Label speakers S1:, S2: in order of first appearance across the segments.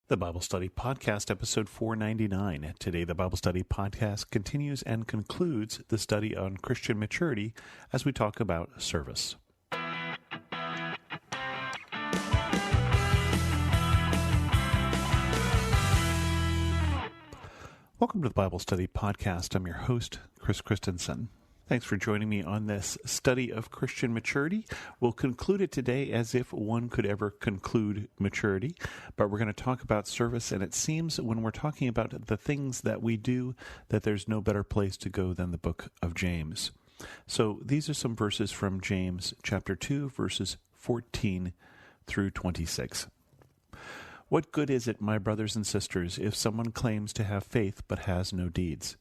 S1: The Bible Study Podcast, episode 499. Today, the Bible Study Podcast continues and concludes the study on Christian maturity as we talk about service. Welcome to the Bible Study Podcast. I'm your host, Chris Christensen. Thanks for joining me on this study of Christian maturity. We'll conclude it today as if one could ever conclude maturity, but we're going to talk about service, and it seems when we're talking about the things that we do that there's no better place to go than the book of James. So these are some verses from James chapter 2, verses 14 through 26. What good is it, my brothers and sisters, if someone claims to have faith but has no deeds?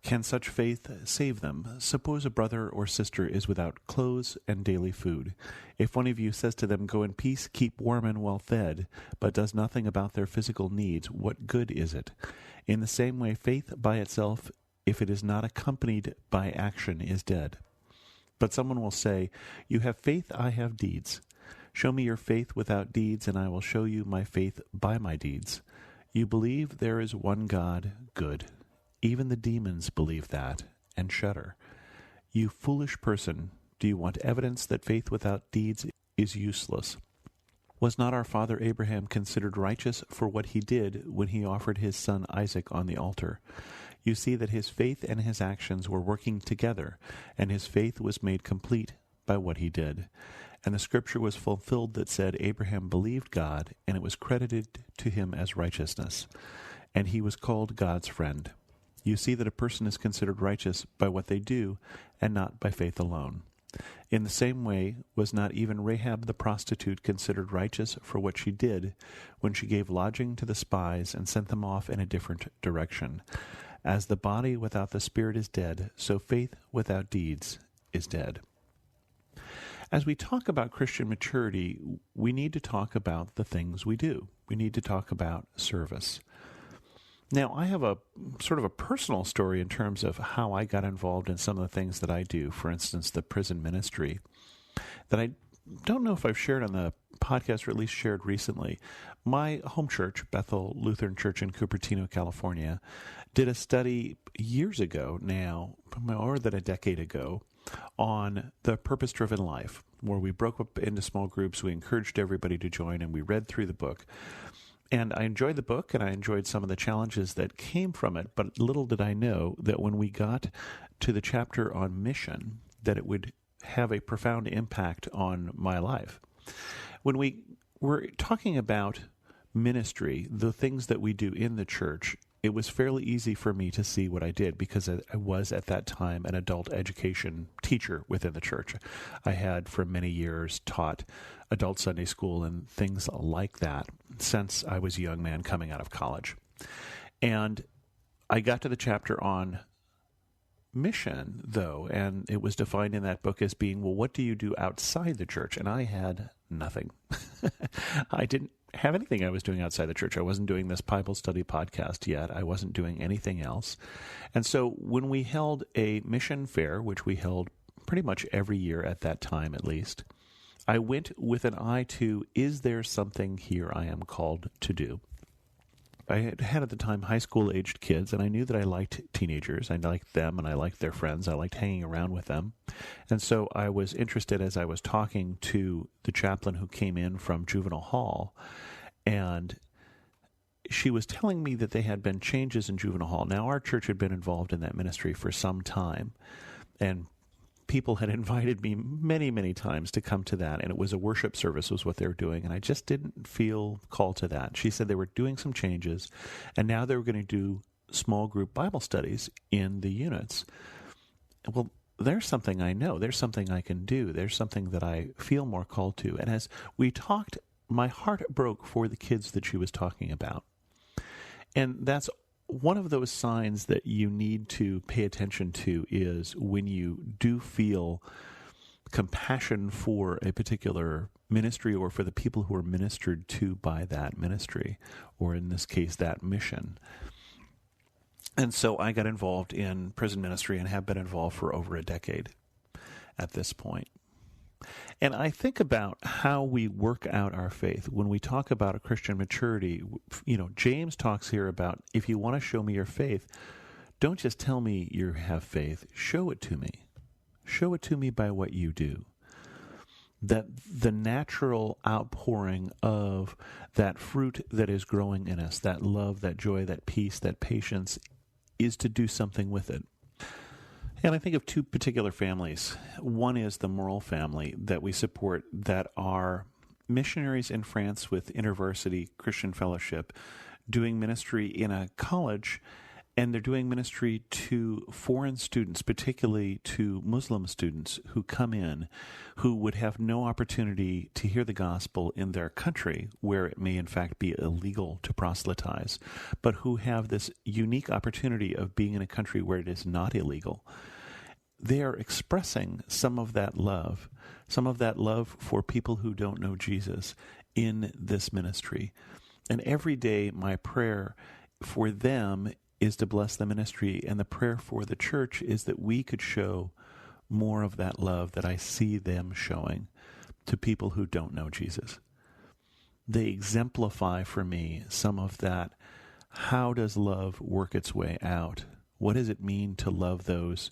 S1: Can such faith save them? Suppose a brother or sister is without clothes and daily food. If one of you says to them, "Go in peace, keep warm and well fed," but does nothing about their physical needs, what good is it? In the same way, faith by itself, if it is not accompanied by action, is dead. But someone will say, "You have faith, I have deeds. Show me your faith without deeds, and I will show you my faith by my deeds. You believe there is one God, good. Even the demons believe that and shudder. You foolish person, do you want evidence that faith without deeds is useless? Was not our father Abraham considered righteous for what he did when he offered his son Isaac on the altar? You see that his faith and his actions were working together, and his faith was made complete by what he did. And the scripture was fulfilled that said, Abraham believed God, and it was credited to him as righteousness. And he was called God's friend. You see that a person is considered righteous by what they do, and not by faith alone. In the same way, was not even Rahab the prostitute considered righteous for what she did when she gave lodging to the spies and sent them off in a different direction? As the body without the spirit is dead, so faith without deeds is dead. As we talk about Christian maturity, we need to talk about the things we do. We need to talk about service. Now, I have a sort of a personal story in terms of how I got involved in some of the things that I do, for instance, the prison ministry, that I don't know if I've shared on the podcast or at least shared recently. My home church, Bethel Lutheran Church in Cupertino, California, did a study years ago now, more than a decade ago, on the purpose-driven life, where we broke up into small groups, we encouraged everybody to join, and we read through the book. And I enjoyed the book, and I enjoyed some of the challenges that came from it, but little did I know that when we got to the chapter on mission, that it would have a profound impact on my life. When we were talking about ministry, the things that we do in the church, it was fairly easy for me to see what I did because I was at that time an adult education teacher within the church. I had for many years taught adult Sunday school and things like that since I was a young man coming out of college. And I got to the chapter on mission, though, and it was defined in that book as being, well, what do you do outside the church? And I had nothing. I didn't have anything I was doing outside the church. I wasn't doing this Bible study podcast yet. I wasn't doing anything else. And so when we held a mission fair, which we held pretty much every year at that time at least, I went with an eye to, is there something here I am called to do? I had at the time high school-aged kids, and I knew that I liked teenagers. I liked them, and I liked their friends. I liked hanging around with them. And so I was interested as I was talking to the chaplain who came in from juvenile hall, and she was telling me that there had been changes in juvenile hall. Now, our church had been involved in that ministry for some time, and people had invited me many, many times to come to that, and it was a worship service was what they were doing, and I just didn't feel called to that. She said they were doing some changes, and now they were going to do small group Bible studies in the units. Well, there's something I know. There's something I can do. There's something that I feel more called to. And as we talked, my heart broke for the kids that she was talking about. And that's one of those signs that you need to pay attention to is when you do feel compassion for a particular ministry or for the people who are ministered to by that ministry, or in this case, that mission. And so I got involved in prison ministry and have been involved for over a decade at this point. And I think about how we work out our faith. When we talk about a Christian maturity, James talks here about, if you want to show me your faith, don't just tell me you have faith, show it to me. Show it to me by what you do. That the natural outpouring of that fruit that is growing in us, that love, that joy, that peace, that patience, is to do something with it. And I think of two particular families. One is the Morrill family that we support, that are missionaries in France with InterVarsity Christian Fellowship, doing ministry in a college, and they're doing ministry to foreign students, particularly to Muslim students who come in, who would have no opportunity to hear the gospel in their country, where it may in fact be illegal to proselytize, but who have this unique opportunity of being in a country where it is not illegal. They are expressing some of that love for people who don't know Jesus in this ministry. And every day my prayer for them is to bless the ministry, and the prayer for the church is that we could show more of that love that I see them showing to people who don't know Jesus. They exemplify for me some of that. How does love work its way out? What does it mean to love those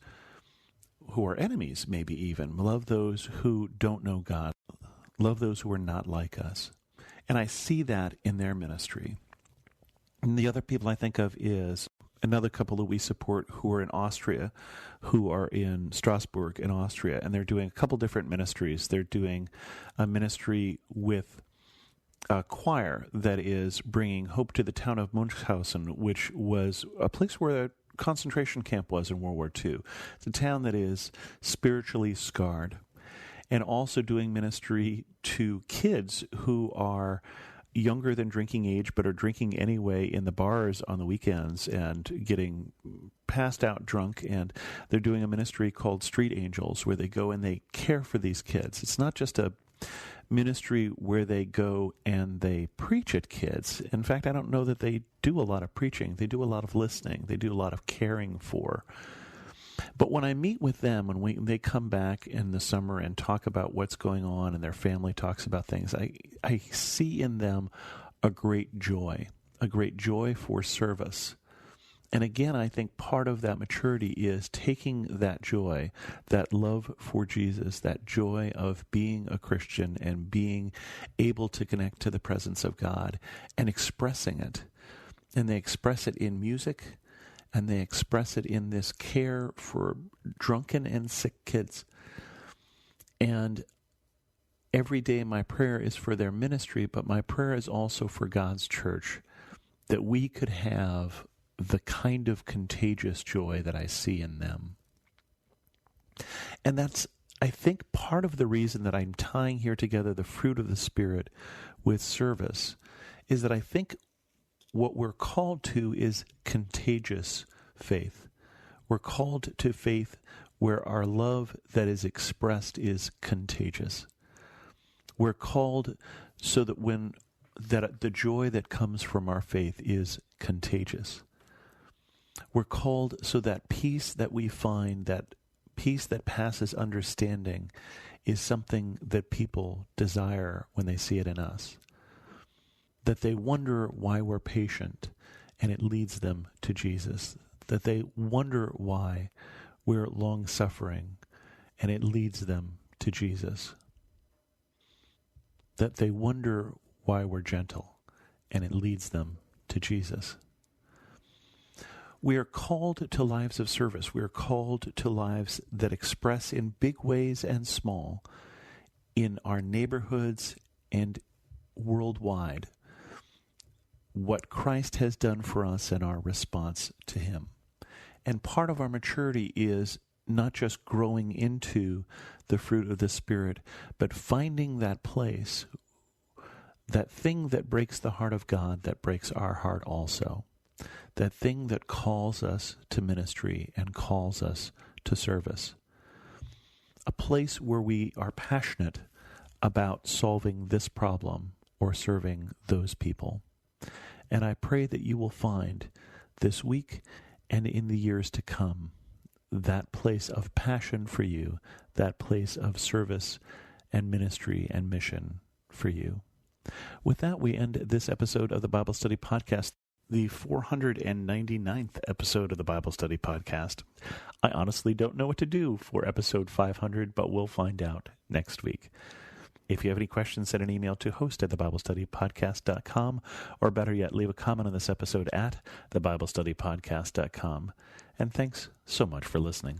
S1: who are enemies, maybe even? Love those who don't know God. Love those who are not like us. And I see that in their ministry. And the other people I think of is another couple that we support who are in Austria, who are in Strasbourg in Austria, and they're doing a couple different ministries. They're doing a ministry with a choir that is bringing hope to the town of Munchhausen, which was a place where a concentration camp was in World War II. It's a town that is spiritually scarred. And also doing ministry to kids who are younger than drinking age, but are drinking anyway in the bars on the weekends and getting passed out drunk. And they're doing a ministry called Street Angels, where they go and they care for these kids. It's not just a ministry where they go and they preach at kids. In fact, I don't know that they do a lot of preaching. They do a lot of listening. They do a lot of caring for. But when I meet with them, when they come back in the summer and talk about what's going on and their family talks about things, I see in them a great joy for service. And again, I think part of that maturity is taking that joy, that love for Jesus, that joy of being a Christian and being able to connect to the presence of God and expressing it. And they express it in music, and they express it in this care for drunken and sick kids. And every day my prayer is for their ministry, but my prayer is also for God's church, that we could have the kind of contagious joy that I see in them. And that's, I think, part of the reason that I'm tying here together the fruit of the Spirit with service, is that I think what we're called to is contagious faith. We're called to faith where our love that is expressed is contagious. We're called so that the joy that comes from our faith is contagious. We're called so that peace that we find, that peace that passes understanding, is something that people desire when they see it in us. That they wonder why we're patient, and it leads them to Jesus. That they wonder why we're long-suffering, and it leads them to Jesus. That they wonder why we're gentle, and it leads them to Jesus. We are called to lives of service. We are called to lives that express in big ways and small, in our neighborhoods and worldwide, what Christ has done for us and our response to him. And part of our maturity is not just growing into the fruit of the Spirit, but finding that place, that thing that breaks the heart of God, that breaks our heart also. That thing that calls us to ministry and calls us to service. A place where we are passionate about solving this problem or serving those people. And I pray that you will find this week and in the years to come that place of passion for you, that place of service and ministry and mission for you. With that, we end this episode of the Bible Study Podcast, the 499th episode of the Bible Study Podcast. I honestly don't know what to do for episode 500, but we'll find out next week. If you have any questions, send an email to host@thebiblestudypodcast.com, or better yet, leave a comment on this episode at thebiblestudypodcast.com. And thanks so much for listening.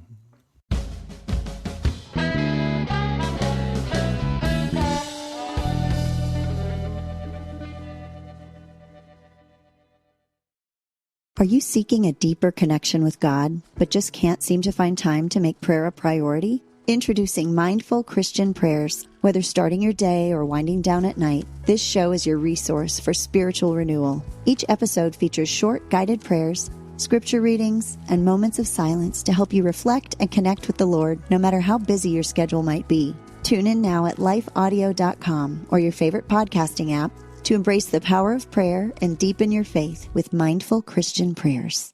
S2: Are you seeking a deeper connection with God, but just can't seem to find time to make prayer a priority? Introducing Mindful Christian Prayers. Whether starting your day or winding down at night, this show is your resource for spiritual renewal. Each episode features short guided prayers, scripture readings, and moments of silence to help you reflect and connect with the Lord, no matter how busy your schedule might be. Tune in now at lifeaudio.com or your favorite podcasting app to embrace the power of prayer and deepen your faith with Mindful Christian Prayers.